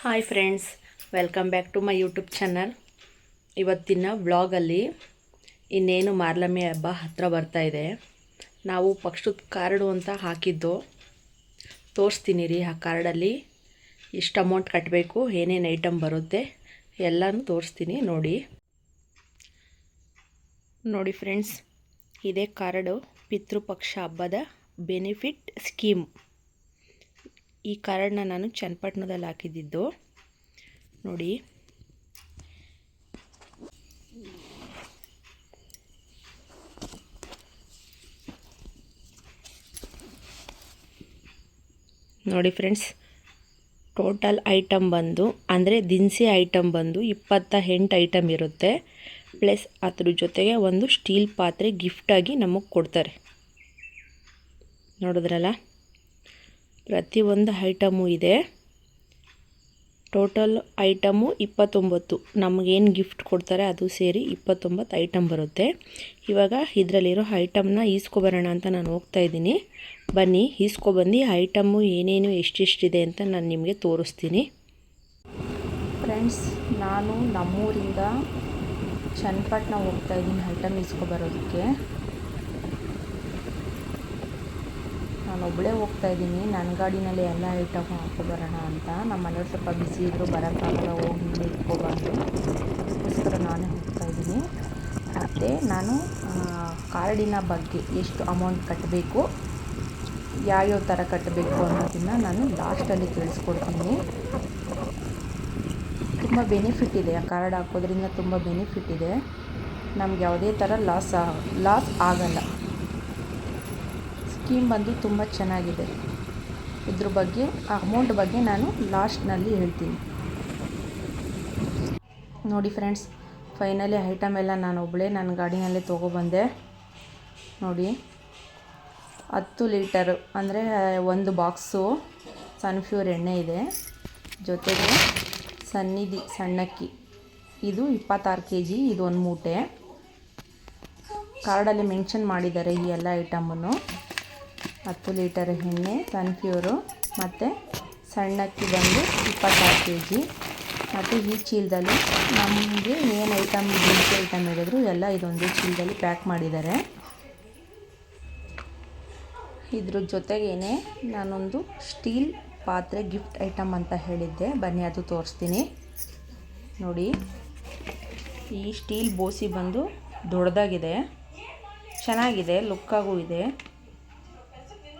Hi friends, welcome back to my YouTube channel. ಇವತ್ತಿನ ವ್ಲಾಗಲ್ಲಿ ಇನ್ನೇನು ಮಾರ್ಲಮಿ ಹಬ್ಬ ಹತ್ತಿರ ಬರ್ತಾಯಿದೆ. ನಾವು ಪಕ್ಷದ ಕಾರ್ಡು ಅಂತ ಹಾಕಿದ್ದು ತೋರಿಸ್ತೀನಿ ರೀ. ಆ ಕಾರ್ಡಲ್ಲಿ ಎಷ್ಟು ಅಮೌಂಟ್ ಕಟ್ಟಬೇಕು, ಏನೇನು ಐಟಮ್ ಬರುತ್ತೆ ಎಲ್ಲನೂ ತೋರಿಸ್ತೀನಿ. ನೋಡಿ ಫ್ರೆಂಡ್ಸ್, ಇದೇ ಕಾರ್ಡು ಪಿತೃಪಕ್ಷ ಹಬ್ಬದ ಬೆನಿಫಿಟ್ ಸ್ಕೀಮ್. ಈ ಕಾರ್ಡನ್ನ ನಾನು ಚನ್ನಪಟ್ಟಣದಲ್ಲಿ ಹಾಕಿದ್ದು ನೋಡಿ. ನೋಡಿ ಫ್ರೆಂಡ್ಸ್, ಟೋಟಲ್ ಐಟಮ್ ಬಂದು ಅಂದರೆ ದಿನಸಿ ಐಟಮ್ ಬಂದು 28 ಐಟಮ್ ಇರುತ್ತೆ. ಪ್ಲಸ್ ಅದ್ರ ಜೊತೆಗೆ ಒಂದು ಸ್ಟೀಲ್ ಪಾತ್ರೆ ಗಿಫ್ಟಾಗಿ ನಮಗೆ ಕೊಡ್ತಾರೆ. ನೋಡಿದ್ರಲ್ಲ, ಪ್ರತಿಯೊಂದು ಐಟಮು ಇದೆ. Total item 29. ನಮಗೇನು ಗಿಫ್ಟ್ ಕೊಡ್ತಾರೆ ಅದು ಸೇರಿ 29 ಐಟಮ್ ಬರುತ್ತೆ. ಇವಾಗ ಇದರಲ್ಲಿರೋ ಐಟಮ್ನ ಈಸ್ಕೊಬರೋಣ ಅಂತ ನಾನು ಹೋಗ್ತಾಯಿದ್ದೀನಿ. ಬನ್ನಿ ಈಸ್ಕೊಬಂದು ಐಟಮು ಏನೇನು ಎಷ್ಟೆಷ್ಟಿದೆ ಅಂತ ನಾನು ನಿಮಗೆ ತೋರಿಸ್ತೀನಿ. ಫ್ರೆಂಡ್ಸ್, ನಾನು ನಮ್ಮೂರಿಂದ ಚನ್ನಪಟ್ಟಣ ಹೋಗ್ತಾಯಿದ್ದೀನಿ ಐಟಮ್ ಈಸ್ಕೊಬರೋದಕ್ಕೆ. ನಾನೊಬ್ಬಳೇ ಹೋಗ್ತಾಯಿದ್ದೀನಿ. ನನ್ನ ಗಾಡಿನಲ್ಲಿ ಎಲ್ಲ ಐಟಮ್ ಹಾಕ್ಕೊಬರೋಣ ಅಂತ. ನಮ್ಮ ಮನೆಯವ್ರು ಸ್ವಲ್ಪ ಬಿಸಿ ಇದ್ದರು, ಬರೋಕ್ಕಾಗಲ್ಲ, ಹೋಗಿ ಇಟ್ಕೊಬಾರ್ದು, ಅದಕ್ಕೋಸ್ಕರ ನಾನೇ ಹೋಗ್ತಾಯಿದ್ದೀನಿ. ಮತ್ತು ನಾನು ಕಾರ್ಡಿನ ಬಗ್ಗೆ ಎಷ್ಟು ಅಮೌಂಟ್ ಕಟ್ಟಬೇಕು, ಯಾವ್ಯಾವ ಥರ ಕಟ್ಟಬೇಕು ಅನ್ನೋದನ್ನು ನಾನು ಲಾಸ್ಟಲ್ಲಿ ತಿಳಿಸ್ಕೊಡ್ತೀನಿ. ತುಂಬ ಬೆನಿಫಿಟ್ ಇದೆ. ಆ ಕಾರ್ಡ್ ಹಾಕೋದ್ರಿಂದ ತುಂಬ ಬೆನಿಫಿಟ್ ಇದೆ. ನಮ್ಗೆ ಯಾವುದೇ ಥರ ಲಾಸ್ ಆಗಲ್ಲ. ಸ್ಕೀಮ್ ಬಂದು ತುಂಬ ಚೆನ್ನಾಗಿದೆ. ಇದ್ರ ಬಗ್ಗೆ ಅಮೌಂಟ್ ಬಗ್ಗೆ ನಾನು ಲಾಸ್ಟ್ನಲ್ಲಿ ಹೇಳ್ತೀನಿ. ನೋಡಿ ಫ್ರೆಂಡ್ಸ್, ಫೈನಲಿ ಐಟಮ್ ಎಲ್ಲ ನಾನು ಒಬ್ಬಳೇ ನನ್ನ ಗಾಡಿನಲ್ಲೇ ತೊಗೊಬಂದೆ. ನೋಡಿ, 10 ಲೀಟರು ಅಂದರೆ ಒಂದು ಬಾಕ್ಸು ಸನ್ಫ್ಯೂರ್ ಎಣ್ಣೆ ಇದೆ. ಜೊತೆಗೆ ಸನ್ನಿಧಿ ಸಣ್ಣಕ್ಕಿ ಇದು 26 kg, ಇದು ಒಂದು ಮೂಟೆ. ಕಾರ್ಡಲ್ಲಿ ಮೆನ್ಷನ್ ಮಾಡಿದ್ದಾರೆ ಈ ಎಲ್ಲ ಐಟಮನ್ನು. 10 ಲೀಟರ್ ಎಣ್ಣೆ, ಸನ್ಫ್ಯೂರು ಮತ್ತು ಸಣ್ಣಕ್ಕಿ ಬಂದು 26 kg. ಮತ್ತು ಈ ಚೀಲದಲ್ಲಿ ನಮಗೆ ಏನು ಐಟಮ್ ದಿನಸಿ ಐಟಮ್ ಹೇಳಿದ್ರು ಎಲ್ಲ ಇದೊಂದೇ ಚೀಲದಲ್ಲಿ ಪ್ಯಾಕ್ ಮಾಡಿದ್ದಾರೆ. ಇದ್ರ ಜೊತೆಗೇನೆ ನಾನೊಂದು ಸ್ಟೀಲ್ ಪಾತ್ರೆ ಗಿಫ್ಟ್ ಐಟಮ್ ಅಂತ ಹೇಳಿದ್ದೆ. ಬನ್ನಿ ಅದು ತೋರಿಸ್ತೀನಿ. ನೋಡಿ, ಈ ಸ್ಟೀಲ್ ಬೋಸಿ ಬಂದು ದೊಡ್ಡದಾಗಿದೆ, ಚೆನ್ನಾಗಿದೆ, ಲುಕ್ಕಾಗೂ ಇದೆ.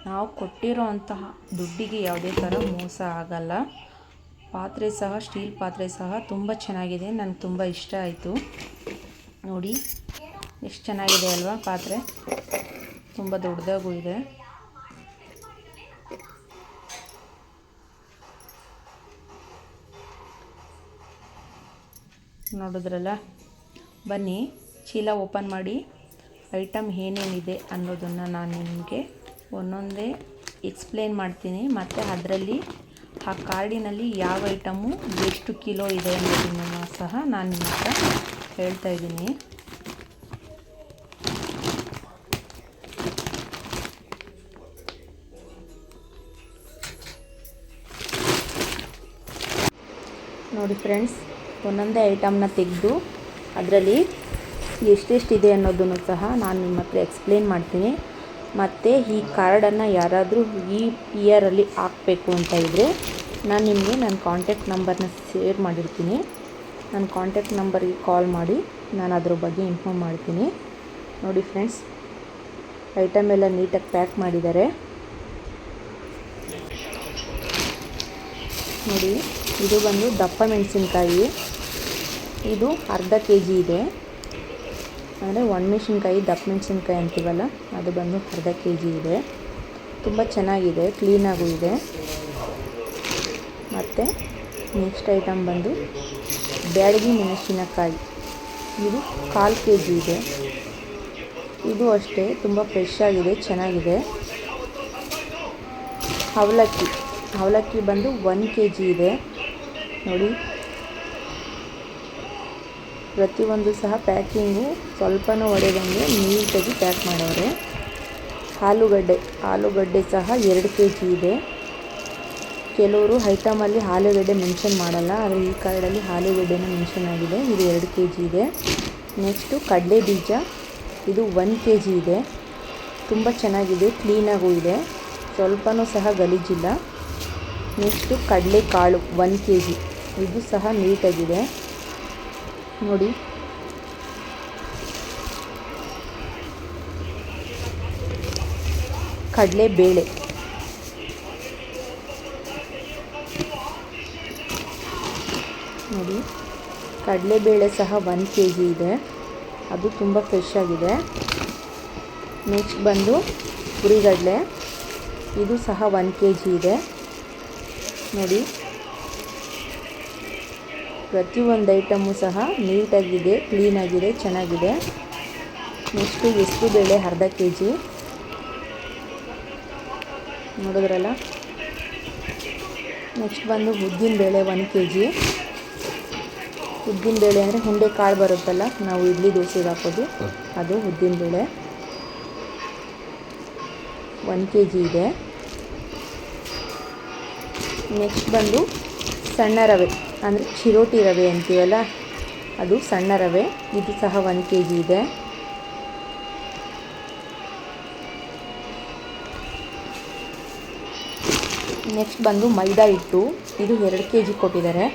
ನಾವು ಕೊಟ್ಟಿರೋ ಅಂತಹ ದುಡ್ಡಿಗೆ ಯಾವುದೇ ಥರ ಮೋಸ ಆಗಲ್ಲ. ಪಾತ್ರೆ ಸಹ, ಸ್ಟೀಲ್ ಪಾತ್ರೆ ಸಹ ತುಂಬ ಚೆನ್ನಾಗಿದೆ. ನನಗೆ ತುಂಬ ಇಷ್ಟ ಆಯಿತು. ನೋಡಿ ಎಷ್ಟು ಚೆನ್ನಾಗಿದೆ ಅಲ್ವಾ ಪಾತ್ರೆ, ತುಂಬ ದೊಡ್ಡದಾಗೂ ಇದೆ. ನೋಡಿದ್ರಲ್ಲ, ಬನ್ನಿ ಚೀಲ ಓಪನ್ ಮಾಡಿ ಐಟಮ್ ಏನೇನಿದೆ ಅನ್ನೋದನ್ನು ನಾನು ನಿಮಗೆ ಒಂದೊಂದೇ ಎಕ್ಸ್ಪ್ಲೇನ್ ಮಾಡ್ತೀನಿ. ಮತ್ತು ಅದರಲ್ಲಿ ಆ ಕಾರ್ಡಿನಲ್ಲಿ ಯಾವ ಐಟಮು ಎಷ್ಟು ಕಿಲೋ ಇದೆ ಅನ್ನೋದನ್ನು ಸಹ ನಾನು ನಿಮ್ಮ ಹತ್ರ ಹೇಳ್ತಾಯಿದ್ದೀನಿ. ನೋಡಿ ಫ್ರೆಂಡ್ಸ್, ಒಂದೊಂದೇ ಐಟಮ್ನ ತೆಗೆದು ಅದರಲ್ಲಿ ಎಷ್ಟೆಷ್ಟಿದೆ ಅನ್ನೋದನ್ನು ಸಹ ನಾನು ನಿಮ್ಮ ಹತ್ರ ಎಕ್ಸ್ಪ್ಲೇನ್ ಮಾಡ್ತೀನಿ. ಮತ್ತು ಈ ಕಾರ್ಡನ್ನು ಯಾರಾದರೂ ಈ ಇಯರಲ್ಲಿ ಹಾಕಬೇಕು ಅಂತ ಇದ್ದರೆ ನಾನು ನಿಮಗೆ ನನ್ನ ಕಾಂಟ್ಯಾಕ್ಟ್ ನಂಬರ್ನ ಶೇರ್ ಮಾಡಿರ್ತೀನಿ. ನನ್ನ ಕಾಂಟ್ಯಾಕ್ಟ್ ನಂಬರ್ಗೆ ಕಾಲ್ ಮಾಡಿ ನಾನು ಅದ್ರ ಬಗ್ಗೆ ಇನ್ಫಾರ್ಮ್ ಮಾಡ್ತೀನಿ. ನೋಡಿ ಫ್ರೆಂಡ್ಸ್, ಐಟಮ್ ಎಲ್ಲ ನೀಟಾಗಿ ಪ್ಯಾಕ್ ಮಾಡಿದ್ದಾರೆ. ನೋಡಿ, ಇದು ಬಂದು ದಪ್ಪ ಮೆಣಸಿನ್ಕಾಯಿ, ಇದು ಅರ್ಧ kg ಇದೆ. ಅಂದರೆ ಒಣಮೆಣಸಿನ್ಕಾಯಿ, ದಪ್ಪ ಮೆಣಸಿನ್ಕಾಯಿ ಅಂತೀವಲ್ಲ, ಅದು ಬಂದು ಅರ್ಧ kg ಇದೆ. ತುಂಬ ಚೆನ್ನಾಗಿದೆ, ಕ್ಲೀನಾಗೂ ಇದೆ. ಮತ್ತು ನೆಕ್ಸ್ಟ್ ಐಟಮ್ ಬಂದು ಬ್ಯಾಡಗಿ ಮೆಣಸಿನಕಾಯಿ, ಇದು 1/4 kg ಇದೆ. ಇದು ಅಷ್ಟೇ ತುಂಬ ಫ್ರೆಶ್ ಆಗಿದೆ, ಚೆನ್ನಾಗಿದೆ. ಅವಲಕ್ಕಿ ಬಂದು 1 kg ಇದೆ. ನೋಡಿ, ಪ್ರತಿಯೊಂದು ಸಹ ಪ್ಯಾಕಿಂಗು ಸ್ವಲ್ಪನೂ ಒಡೆದಂಗೆ ನೀಟಾಗಿ ಪ್ಯಾಕ್ ಮಾಡವ್ರೆ. ಆಲೂಗಡ್ಡೆ ಸಹ 2 kg ಇದೆ. ಕೆಲವರು ಐಟಮಲ್ಲಿ ಆಲೂಗಡ್ಡೆ ಮೆನ್ಷನ್ ಮಾಡಲ್ಲ, ಆದರೆ ಈ ಕಾರ್ಡಲ್ಲಿ ಆಲೂಗಡ್ಡೆನ ಮೆನ್ಷನ್ ಆಗಿದೆ. ಇದು 2 kg ಇದೆ. ನೆಕ್ಸ್ಟು ಕಡಲೆ ಬೀಜ, ಇದು 1 kg ಇದೆ. ತುಂಬ ಚೆನ್ನಾಗಿದೆ, ಕ್ಲೀನಾಗೂ ಇದೆ, ಸ್ವಲ್ಪನೂ ಸಹ ಗಲೀಜಿಲ್ಲ. ನೆಕ್ಸ್ಟು ಕಡಲೆಕಾಳು 1 kg, ಇದು ಸಹ ನೀಟಾಗಿದೆ ನೋಡಿ. ಕಡಲೆಬೇಳೆ ನೋಡಿ, ಕಡಲೆಬೇಳೆ ಸಹ 1 kg ಇದೆ, ಅದು ತುಂಬ ಫ್ರೆಶ್ ಆಗಿದೆ. ನೆಕ್ಸ್ಟ್ ಬಂದು ಹುರಿಗಡಲೆ, ಇದು ಸಹ 1 kg ಇದೆ ನೋಡಿ. ಪ್ರತಿಯೊಂದು ಐಟಮು ಸಹ ನೀಟಾಗಿದೆ, ಕ್ಲೀನಾಗಿದೆ, ಚೆನ್ನಾಗಿದೆ. ನೆಕ್ಸ್ಟು ಹೆಸರುಬೇಳೆ ಅರ್ಧ kg ನೋಡಿದ್ರಲ್ಲ. ನೆಕ್ಸ್ಟ್ ಬಂದು ಉದ್ದಿನಬೇಳೆ 1 kg. ಉದ್ದಿನಬೇಳೆ ಅಂದರೆ ಹುಂಡೆ ಕಾಳು ಬರುತ್ತಲ್ಲ, ನಾವು ಇಡ್ಲಿ ದೋಸೆಗೆ ಹಾಕೋದು, ಅದು ಉದ್ದಿನಬೇಳೆ 1 kg ಇದೆ. ನೆಕ್ಸ್ಟ್ ಬಂದು ಸಣ್ಣ ರವೆ ಅಂದರೆ ಚಿರೋಟಿ ರವೆ ಅಂತೀವಲ್ಲ, ಅದು ಸಣ್ಣ ರವೆ, ಇದು ಸಹ 1 kg ಇದೆ. ನೆಕ್ಸ್ಟ್ ಬಂದು ಮೈದಾ ಹಿಟ್ಟು, ಇದು 2 kg ಕೊಟ್ಟಿದ್ದಾರೆ.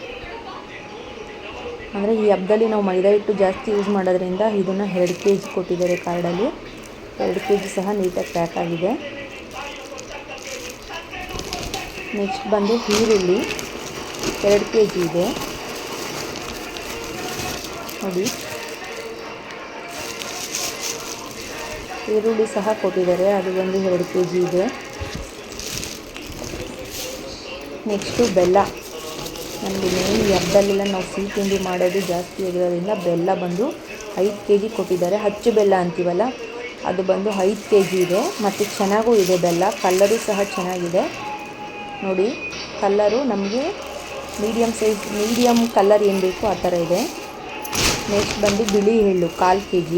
ಅಂದರೆ ಈ ಹಬ್ಬದಲ್ಲಿ ನಾವು ಮೈದಾ ಹಿಟ್ಟು ಜಾಸ್ತಿ ಯೂಸ್ ಮಾಡೋದ್ರಿಂದ ಇದನ್ನು 2 kg ಕೊಟ್ಟಿದ್ದಾರೆ ಕಾರ್ಡಲ್ಲಿ. 2 kg ಸಹ ನೀಟಾಗಿ ಪ್ಯಾಕ್ ಆಗಿದೆ. ನೆಕ್ಸ್ಟ್ ಬಂದು ಈರುಳ್ಳಿ 2 kg ಇದೆ ನೋಡಿ. ಈರುಳ್ಳಿ ಸಹ ಕೊಟ್ಟಿದ್ದಾರೆ, ಅದು ಬಂದು 2 kg ಇದೆ. ನೆಕ್ಸ್ಟು ಬೆಲ್ಲ, ನಮಗೆ ಮೇನ್ ಈ ಹಬ್ಬದಲ್ಲೆಲ್ಲ ನಾವು ಸಿಹಿ ತಿಂಡಿ ಮಾಡೋದು ಜಾಸ್ತಿ ಆಗಿರೋದ್ರಿಂದ ಬೆಲ್ಲ ಬಂದು 5 kg ಕೊಟ್ಟಿದ್ದಾರೆ. ಅಚ್ಚು ಬೆಲ್ಲ ಅಂತೀವಲ್ಲ, ಅದು ಬಂದು 5 kg ಇದೆ. ಮತ್ತು ಚೆನ್ನಾಗೂ ಇದೆ ಬೆಲ್ಲ, ಕಲ್ಲರು ಸಹ ಚೆನ್ನಾಗಿದೆ ನೋಡಿ. ಕಲ್ಲರು ನಮಗೆ ಮೀಡಿಯಮ್ ಕಲ್ಲರ್ ಏನು ಬೇಕು ಆ ಥರ ಇದೆ. ನೆಕ್ಸ್ಟ್ ಬಂದು ಬಿಳಿ ಎಳ್ಳು 1/4 kg.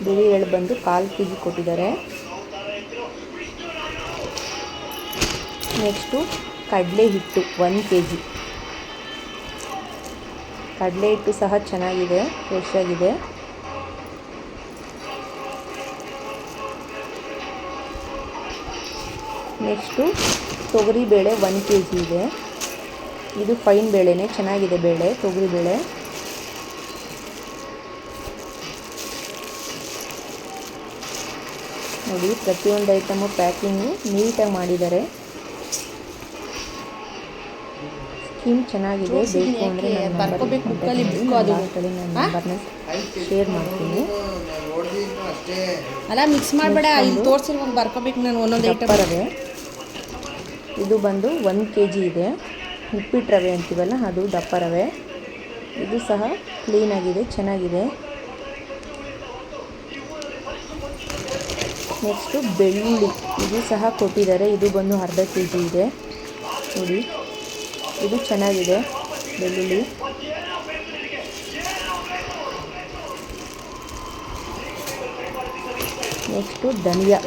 ಬಿಳಿ ಎಳ್ಳು ಬಂದು 1/4 kg ಕೊಟ್ಟಿದ್ದಾರೆ. ನೆಕ್ಸ್ಟು ಕಡಲೆ ಹಿಟ್ಟು 1 kg. ಕಡಲೆ ಹಿಟ್ಟು ಸಹ ಚೆನ್ನಾಗಿದೆ, ಫ್ರೆಶ್ ಆಗಿದೆ. ನೆಕ್ಸ್ಟು ತೊಗರಿಬೇಳೆ 1 kg ಇದೆ. ಇದು ಫೈನ್ ಬೇಳೆನೇ, ಚೆನ್ನಾಗಿದೆ ಬೇಳೆ, ತೊಗರಿಬೇಳೆ. ನೋಡಿ, ಪ್ರತಿಯೊಂದು ಐಟಮು ಪ್ಯಾಕಿಂಗು ನೀಟಾಗಿ ಮಾಡಿದ್ದಾರೆ. ಸ್ಕೀಮ್ ಚೆನ್ನಾಗಿದೆ, ಬೇಕು ಅಂದರೆ ನನ್ನ ನಂಬರ್ನ ಶೇರ್ ಮಾಡ್ತೀನಿ. ಅಲ್ಲ ಮಿಕ್ಸ್ ಮಾಡಬೇಡ, ಇಲ್ಲಿ ತೋರಿಸಿರುವಾಗ ಬರ್ಕೋಬೇಕು ನಾನು ಒಂದೊಂದು ಐಟಮ್. ರವೆ, ಇದು ಬಂದು 1 kg ಇದೆ. ಉಪ್ಪಿಟ್ಟು ರವೆ ಅಂತೀವಲ್ಲ, ಅದು ದಪ್ಪ ರವೆ, ಇದು ಸಹ ಕ್ಲೀನಾಗಿದೆ, ಚೆನ್ನಾಗಿದೆ. ನೆಕ್ಸ್ಟು ಬೆಳ್ಳುಳ್ಳಿ, ಇದು ಸಹ ಕೊಟ್ಟಿದ್ದಾರೆ, ಇದು ಬಂದು ಅರ್ಧ kg ಇದೆ ನೋಡಿ. ಇದು ಚೆನ್ನಾಗಿದೆ ಬೆಳ್ಳುಳ್ಳಿ. ನೆಕ್ಸ್ಟು ಧನಿಯಾ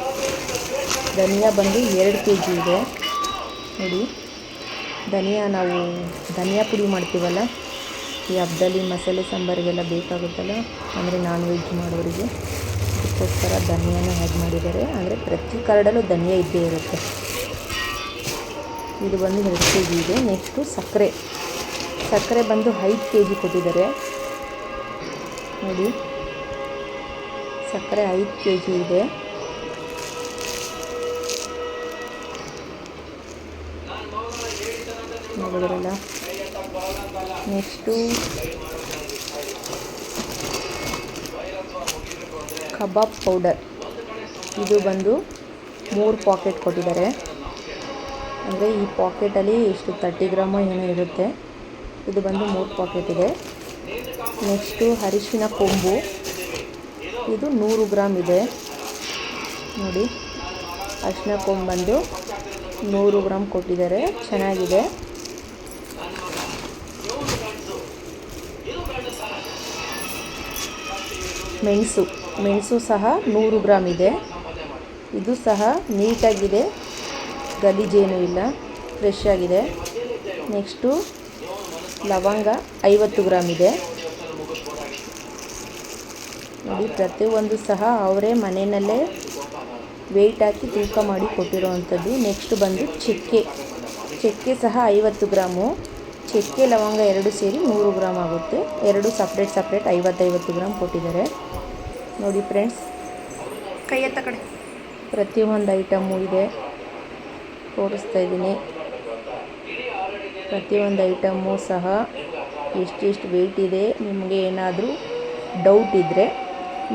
ಬಂದು 2 kg ಇದೆ ನೋಡಿ. ನಾವು ಧನಿಯಾ ಪುಡಿ ಮಾಡ್ತೀವಲ್ಲ, ಈ ಹಬ್ಬದಲ್ಲಿ ಮಸಾಲೆ ಸಾಂಬಾರಿಗೆಲ್ಲ ಬೇಕಾಗುತ್ತಲ್ಲ, ಅಂದರೆ ನಾನ್ ವೆಜ್ ಮಾಡೋರಿಗೆ, ಅದಕ್ಕೋಸ್ಕರ ಧನಿಯಾನ ಆ್ಯಡ್ ಮಾಡಿದ್ದಾರೆ. ಅಂದರೆ ಪ್ರತಿ ಕಾರ್ಡಲ್ಲೂ ಧನಿಯಾ ಇದ್ದೇ ಇರುತ್ತೆ. ಇದು ಬಂದು 2 kg ಇದೆ. ನೆಕ್ಸ್ಟು ಸಕ್ಕರೆ ಬಂದು 5 kg ಕೊಟ್ಟಿದ್ದಾರೆ ನೋಡಿ. ಸಕ್ಕರೆ 5 kg ಇದೆ. ನೋಡಿದ್ರಲ್ಲ. ನೆಕ್ಸ್ಟು ಕಬಾಬ್ ಪೌಡರ್, ಇದು ಬಂದು 3 ಪಾಕೆಟ್ ಕೊಟ್ಟಿದ್ದಾರೆ. ಅಂದರೆ ಈ ಪಾಕೆಟಲ್ಲಿ ಎಷ್ಟು 30 ಗ್ರಾಮೋ ಏನೋ ಇರುತ್ತೆ. ಇದು ಬಂದು 3 ಪಾಕೆಟ್ ಇದೆ. ನೆಕ್ಸ್ಟು ಅರಿಶಿನ ಕೊಂಬು, ಇದು 100 ಗ್ರಾಮ್ ಇದೆ ನೋಡಿ. ಅರಿಶಿನ ಕೊಂಬು ಬಂದು 100 ಗ್ರಾಮ್ ಕೊಟ್ಟಿದ್ದಾರೆ, ಚೆನ್ನಾಗಿದೆ. ಮೆಣಸು ಸಹ 100 ಗ್ರಾಮ್ ಇದೆ. ಇದು ಸಹ ನೀಟಾಗಿದೆ, ಗಲೀಜೇನೂ ಇಲ್ಲ, ಫ್ರೆಶ್ ಆಗಿದೆ. ನೆಕ್ಸ್ಟು ಲವಂಗ 50 ಗ್ರಾಮ್ ಇದೆ ನೋಡಿ. ಪ್ರತಿಯೊಂದು ಸಹ ಅವರೇ ಮನೆಯಲ್ಲೇ ವೆಯ್ಟ್ ಹಾಕಿ ತೂಕ ಮಾಡಿ ಕೊಟ್ಟಿರೋವಂಥದ್ದು. ನೆಕ್ಸ್ಟ್ ಬಂದು ಚಕ್ಕೆ ಸಹ 50 ಗ್ರಾಮು. ಚಕ್ಕೆ ಲವಂಗ 2 ಸೇರಿ 100 ಗ್ರಾಮ್ ಆಗುತ್ತೆ. 2 ಸಪ್ರೇಟ್ 50 ಗ್ರಾಮ್ ಕೊಟ್ಟಿದ್ದಾರೆ ನೋಡಿ ಫ್ರೆಂಡ್ಸ್. ಕೈ ಎತ್ತ ಕಡೆ ಪ್ರತಿಯೊಂದು ಐಟಮು ಇದೆ, ತೋರಿಸ್ತಾ ಇದ್ದೀನಿ. ಪ್ರತಿಯೊಂದು ಐಟಮು ಸಹ ಎಷ್ಟೆಷ್ಟು ವೆಯ್ಟ್ ಇದೆ. ನಿಮಗೆ ಏನಾದರೂ ಡೌಟ್ ಇದ್ದರೆ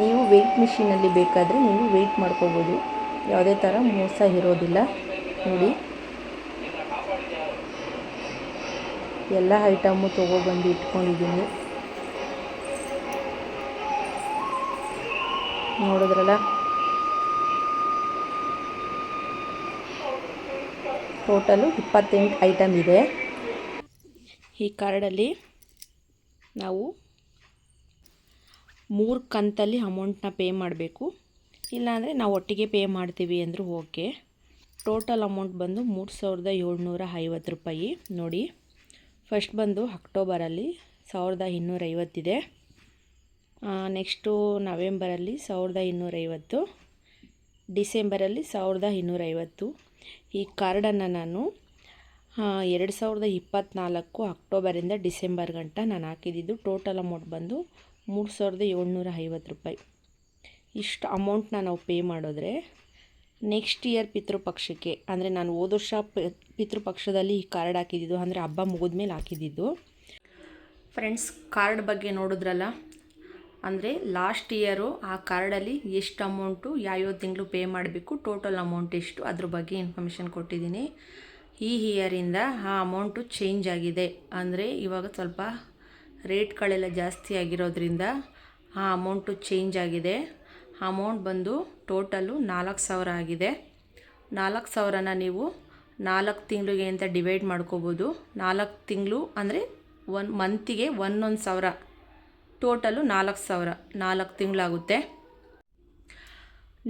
ನೀವು ವೆಯ್ಟ್ ಮಿಷಿನಲ್ಲಿ ಬೇಕಾದರೆ ನೀವು ವೆಯ್ಟ್ ಮಾಡ್ಕೋಬೋದು. ಯಾವುದೇ ಥರ ಮೋಸ ಇರೋದಿಲ್ಲ ನೋಡಿ. ಎಲ್ಲ ಐಟಮು ತೊಗೊಬಂದು ಇಟ್ಕೊಂಡಿದ್ದೀನಿ, ನೋಡಿದ್ರಲ್ಲ. ಟೋಟಲು 28 ಐಟಮ್ ಇದೆ. ಈ ಕಾರ್ಡಲ್ಲಿ ನಾವು 3 ಕಂತಲ್ಲಿ ಅಮೌಂಟನ್ನ ಪೇ ಮಾಡಬೇಕು. ಇಲ್ಲಾಂದರೆ ನಾವು ಒಟ್ಟಿಗೆ ಪೇ ಮಾಡ್ತೀವಿ ಅಂದರೂ ಓಕೆ. ಟೋಟಲ್ ಅಮೌಂಟ್ ಬಂದು 3750 ರೂಪಾಯಿ ನೋಡಿ. ಫಸ್ಟ್ ಬಂದು ಅಕ್ಟೋಬರಲ್ಲಿ 1250 ಇದೆ. ನೆಕ್ಸ್ಟು ನವೆಂಬರಲ್ಲಿ 1250, ಡಿಸೆಂಬರಲ್ಲಿ 1250. ಈ ಕಾರ್ಡನ್ನು ನಾನು 2024 ಅಕ್ಟೋಬರಿಂದ ಡಿಸೆಂಬರ್ ಗಂಟ ನಾನು ಹಾಕಿದ್ದು. ಟೋಟಲ್ ಅಮೌಂಟ್ ಬಂದು 3750 ರೂಪಾಯಿ. ಇಷ್ಟು ಅಮೌಂಟ್ನ ನಾವು ಪೇ ಮಾಡಿದ್ರೆ ನೆಕ್ಸ್ಟ್ ಇಯರ್ ಪಿತೃಪಕ್ಷಕ್ಕೆ, ಅಂದರೆ ನಾನು ಹೋದ ವರ್ಷ ಪಿತೃಪಕ್ಷದಲ್ಲಿ ಈ ಕಾರ್ಡ್ ಹಾಕಿದ್ದು, ಅಂದರೆ ಹಬ್ಬ ಮುಗಿದ್ಮೇಲೆ ಹಾಕಿದ್ದು. ಫ್ರೆಂಡ್ಸ್, ಕಾರ್ಡ್ ಬಗ್ಗೆ ನೋಡಿದ್ರಲ್ಲ. ಅಂದರೆ ಲಾಸ್ಟ್ ಇಯರು ಆ ಕಾರ್ಡಲ್ಲಿ ಎಷ್ಟು ಅಮೌಂಟು ಯಾವ್ಯಾವ ತಿಂಗಳು ಪೇ ಮಾಡಬೇಕು, ಟೋಟಲ್ ಅಮೌಂಟ್ ಎಷ್ಟು, ಅದ್ರ ಬಗ್ಗೆ ಇನ್ಫಾರ್ಮೇಷನ್ ಕೊಟ್ಟಿದ್ದೀನಿ. ಈ ಇಯರಿಂದ ಆ ಅಮೌಂಟು ಚೇಂಜ್ ಆಗಿದೆ. ಅಂದರೆ ಇವಾಗ ಸ್ವಲ್ಪ ರೇಟ್ಗಳೆಲ್ಲ ಜಾಸ್ತಿ ಆಗಿರೋದ್ರಿಂದ ಆ ಅಮೌಂಟು ಚೇಂಜ್ ಆಗಿದೆ. ಅಮೌಂಟ್ ಬಂದು ಟೋಟಲು 4000 ಆಗಿದೆ. 4000ನ ನೀವು 4 ತಿಂಗಳಿಗೆ ಅಂತ ಡಿವೈಡ್ ಮಾಡ್ಕೋಬೋದು. 4 ತಿಂಗಳು ಅಂದರೆ 1 ಮಂತಿಗೆ 11,000, ಟೋಟಲು 4000, 4 ತಿಂಗಳಾಗುತ್ತೆ.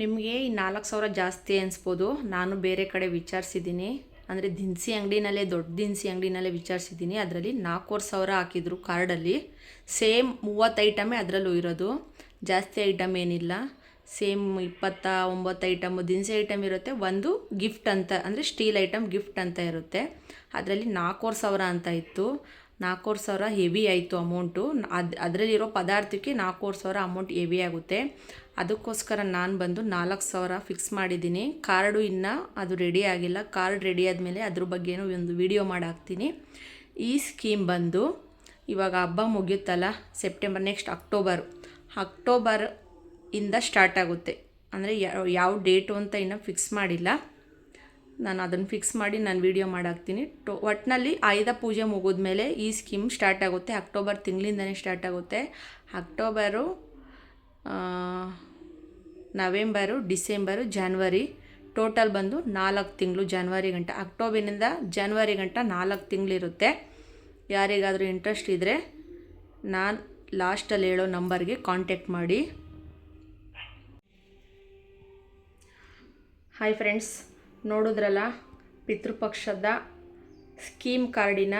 ನಿಮಗೆ ಈ 4000 ಜಾಸ್ತಿ ಅನಿಸ್ಬೋದು. ನಾನು ಬೇರೆ ಕಡೆ ವಿಚಾರಿಸಿದ್ದೀನಿ, ಅಂದರೆ ದಿನಸಿ ಅಂಗಡಿನಲ್ಲೇ, ದೊಡ್ಡ ದಿನಸಿ ಅಂಗಡಿನಲ್ಲೇ ವಿಚಾರಿಸಿದ್ದೀನಿ. ಅದರಲ್ಲಿ 4000 ಹಾಕಿದ್ರು ಕಾರ್ಡಲ್ಲಿ. ಸೇಮ್ 30 ಐಟಮೇ ಅದರಲ್ಲೂ ಇರೋದು, ಜಾಸ್ತಿ ಐಟಮ್ ಏನಿಲ್ಲ. ಸೇಮ್ 29 ಐಟಮು ದಿನಸಿ ಐಟಮ್ ಇರುತ್ತೆ. ಒಂದು ಗಿಫ್ಟ್ ಅಂತ, ಅಂದರೆ ಸ್ಟೀಲ್ ಐಟಮ್ ಗಿಫ್ಟ್ ಅಂತ ಇರುತ್ತೆ. ಅದರಲ್ಲಿ 4000 ಅಂತ ಇತ್ತು. 4000 ಹೆವಿ ಆಯಿತು ಅಮೌಂಟು. ಅದರಲ್ಲಿರೋ ಪದಾರ್ಥಕ್ಕೆ 4000 ಅಮೌಂಟ್ ಹೆವಿ ಆಗುತ್ತೆ. ಅದಕ್ಕೋಸ್ಕರ ನಾನು ಬಂದು 4000 ಫಿಕ್ಸ್ ಮಾಡಿದ್ದೀನಿ. ಕಾರ್ಡು ಇನ್ನೂ ಅದು ರೆಡಿ ಆಗಿಲ್ಲ. ಕಾರ್ಡ್ ರೆಡಿ ಆದಮೇಲೆ ಅದ್ರ ಬಗ್ಗೆನೂ ಒಂದು ವಿಡಿಯೋ ಮಾಡಿ ಹಾಕ್ತೀನಿ. ಈ ಸ್ಕೀಮ್ ಬಂದು ಇವಾಗ ಹಬ್ಬ ಮುಗಿಯುತ್ತಲ್ಲ, ಸೆಪ್ಟೆಂಬರ್, ನೆಕ್ಸ್ಟ್ ಅಕ್ಟೋಬರ್ ಇಂದ ಸ್ಟಾರ್ಟ್ ಆಗುತ್ತೆ. ಅಂದರೆ ಯಾವ ಡೇಟು ಅಂತ ಇನ್ನೂ ಫಿಕ್ಸ್ ಮಾಡಿಲ್ಲ. ನಾನು ಅದನ್ನು ಫಿಕ್ಸ್ ಮಾಡಿ ನಾನು ವಿಡಿಯೋ ಮಾಡಾಕ್ತೀನಿ. ಒಟ್ಟಿನಲ್ಲಿ ಆಯುಧ ಪೂಜೆ ಮುಗಿದ್ಮೇಲೆ ಈ ಸ್ಕೀಮ್ ಸ್ಟಾರ್ಟ್ ಆಗುತ್ತೆ. ಅಕ್ಟೋಬರ್ ತಿಂಗಳಿಂದನೇ ಸ್ಟಾರ್ಟ್ ಆಗುತ್ತೆ. October, November, December, January, total ಬಂದು 4 ತಿಂಗಳು. ಜಾನ್ವರಿ ಗಂಟ, ಅಕ್ಟೋಬರಿಂದ ಜಾನ್ವರಿ ಗಂಟ 4 ತಿಂಗಳಿರುತ್ತೆ. ಯಾರಿಗಾದರೂ ಇಂಟ್ರೆಸ್ಟ್ ಇದ್ದರೆ ನಾನು ಲಾಸ್ಟಲ್ಲಿ ಹೇಳೋ ನಂಬರ್ಗೆ ಕಾಂಟ್ಯಾಕ್ಟ್ ಮಾಡಿ. ಹಾಯ್ ಫ್ರೆಂಡ್ಸ್, ನೋಡಿದ್ರಲ್ಲ ಪಿತೃಪಕ್ಷದ ಸ್ಕೀಮ್ ಕಾರ್ಡಿನ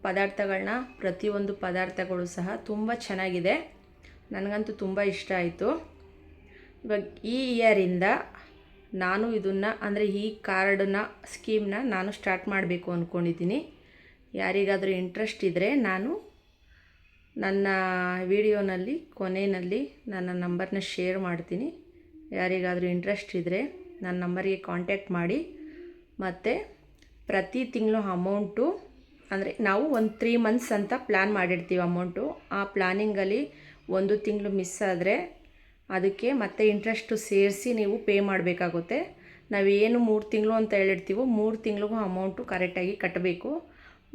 ಪದಾರ್ಥಗಳನ್ನ. ಪ್ರತಿಯೊಂದು ಪದಾರ್ಥಗಳು ಸಹ ತುಂಬ ಚೆನ್ನಾಗಿದೆ. ನನಗಂತೂ ತುಂಬ ಇಷ್ಟ ಆಯಿತು. ಇವಾಗ ಈ ಇಯರಿಂದ ನಾನು ಇದನ್ನು, ಅಂದರೆ ಈ ಕಾರ್ಡನ್ನ ಸ್ಕೀಮ್ನ ನಾನು ಸ್ಟಾರ್ಟ್ ಮಾಡಬೇಕು ಅಂದ್ಕೊಂಡಿದ್ದೀನಿ. ಯಾರಿಗಾದರೂ ಇಂಟ್ರೆಸ್ಟ್ ಇದ್ದರೆ ನಾನು ನನ್ನ ವಿಡಿಯೋನಲ್ಲಿ ಕೊನೆಯಲ್ಲಿ ನನ್ನ ನಂಬರ್ನ ಶೇರ್ ಮಾಡ್ತೀನಿ. ಯಾರಿಗಾದರೂ ಇಂಟ್ರೆಸ್ಟ್ ಇದ್ದರೆ ನನ್ನ ನಂಬರಿಗೆ ಕಾಂಟ್ಯಾಕ್ಟ್ ಮಾಡಿ. ಮತ್ತು ಪ್ರತಿ ತಿಂಗಳು ಅಮೌಂಟು, ಅಂದರೆ ನಾವು ಒಂದು 3 ಮಂತ್ಸ್ ಅಂತ ಪ್ಲ್ಯಾನ್ ಮಾಡಿರ್ತೀವಿ ಅಮೌಂಟು. ಆ ಪ್ಲ್ಯಾನಿಂಗಲ್ಲಿ 1 ತಿಂಗಳು ಮಿಸ್ ಆದರೆ ಅದಕ್ಕೆ ಮತ್ತೆ ಇಂಟ್ರೆಸ್ಟು ಸೇರಿಸಿ ನೀವು ಪೇ ಮಾಡಬೇಕಾಗುತ್ತೆ. ನಾವೇನು 3 ತಿಂಗಳು ಅಂತ ಹೇಳಿರ್ತೀವೋ 3 ತಿಂಗಳಿಗೂ ಅಮೌಂಟು ಕರೆಕ್ಟಾಗಿ ಕಟ್ಟಬೇಕು.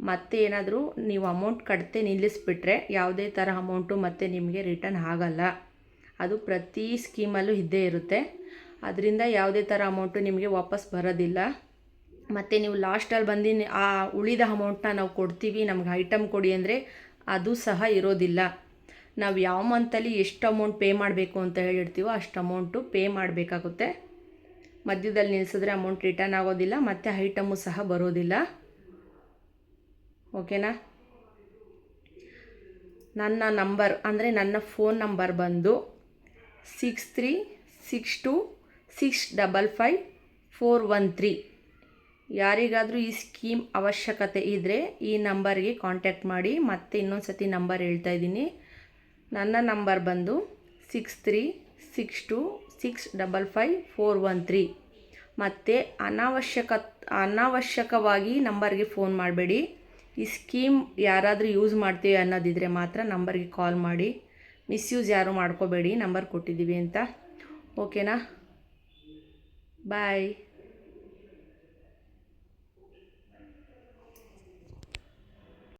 ಮತ್ತು ಏನಾದರೂ ನೀವು ಅಮೌಂಟ್ ಕಟ್ಟದೆ ನಿಲ್ಲಿಸ್ಬಿಟ್ರೆ ಯಾವುದೇ ಥರ ಅಮೌಂಟು ಮತ್ತೆ ನಿಮಗೆ ರಿಟರ್ನ್ ಆಗಲ್ಲ. ಅದು ಪ್ರತಿ ಸ್ಕೀಮಲ್ಲೂ ಇದ್ದೇ ಇರುತ್ತೆ. ಅದರಿಂದ ಯಾವುದೇ ಥರ ಅಮೌಂಟು ನಿಮಗೆ ವಾಪಸ್ ಬರೋದಿಲ್ಲ. ಮತ್ತು ನೀವು ಲಾಸ್ಟಲ್ಲಿ ಬಂದು ಆ ಉಳಿದ ಅಮೌಂಟನ್ನ ನಾವು ಕೊಡ್ತೀವಿ, ನಮ್ಗೆ ಐಟಮ್ ಕೊಡಿ ಅಂದರೆ ಅದು ಸಹ ಇರೋದಿಲ್ಲ. ನಾವು ಯಾವ ಮಂತಲ್ಲಿ ಎಷ್ಟು ಅಮೌಂಟ್ ಪೇ ಮಾಡಬೇಕು ಅಂತ ಹೇಳಿರ್ತೀವೋ ಅಷ್ಟು ಅಮೌಂಟು ಪೇ ಮಾಡಬೇಕಾಗುತ್ತೆ. ಮಧ್ಯದಲ್ಲಿ ನಿಲ್ಲಿಸಿದ್ರೆ ಅಮೌಂಟ್ ರಿಟರ್ನ್ ಆಗೋದಿಲ್ಲ ಮತ್ತು ಐಟಮು ಸಹ ಬರೋದಿಲ್ಲ. ಓಕೆನಾ? ನನ್ನ ನಂಬರ್ ಅಂದರೆ ನನ್ನ ಫೋನ್ ನಂಬರ್ ಬಂದು 6362655413. ಯಾರಿಗಾದರೂ ಈ ಸ್ಕೀಮ್ ಅವಶ್ಯಕತೆ ಇದ್ದರೆ ಈ ನಂಬರ್ಗೆ ಕಾಂಟ್ಯಾಕ್ಟ್ ಮಾಡಿ. ಮತ್ತೆ ಇನ್ನೊಂದು ಸತಿ ನಂಬರ್ ಹೇಳ್ತಾ ಇದ್ದೀನಿ. ನನ್ನ ನಂಬರ್ ಬಂದು 6362655413. ಮತ್ತು ಅನಾವಶ್ಯಕವಾಗಿ ನಂಬರ್ಗೆ ಫೋನ್ ಮಾಡಬೇಡಿ. ಈ ಸ್ಕೀಮ್ ಯಾರಾದರೂ ಯೂಸ್ ಮಾಡ್ತೀವಿ ಅನ್ನೋದಿದ್ರೆ ಮಾತ್ರ ನಂಬರ್ಗೆ ಕಾಲ್ ಮಾಡಿ. ಮಿಸ್ಯೂಸ್ ಯಾರೂ ಮಾಡ್ಕೋಬೇಡಿ ನಂಬರ್ ಕೊಟ್ಟಿದ್ದೀವಿ ಅಂತ. ಓಕೆನಾ? ಬಾಯ್.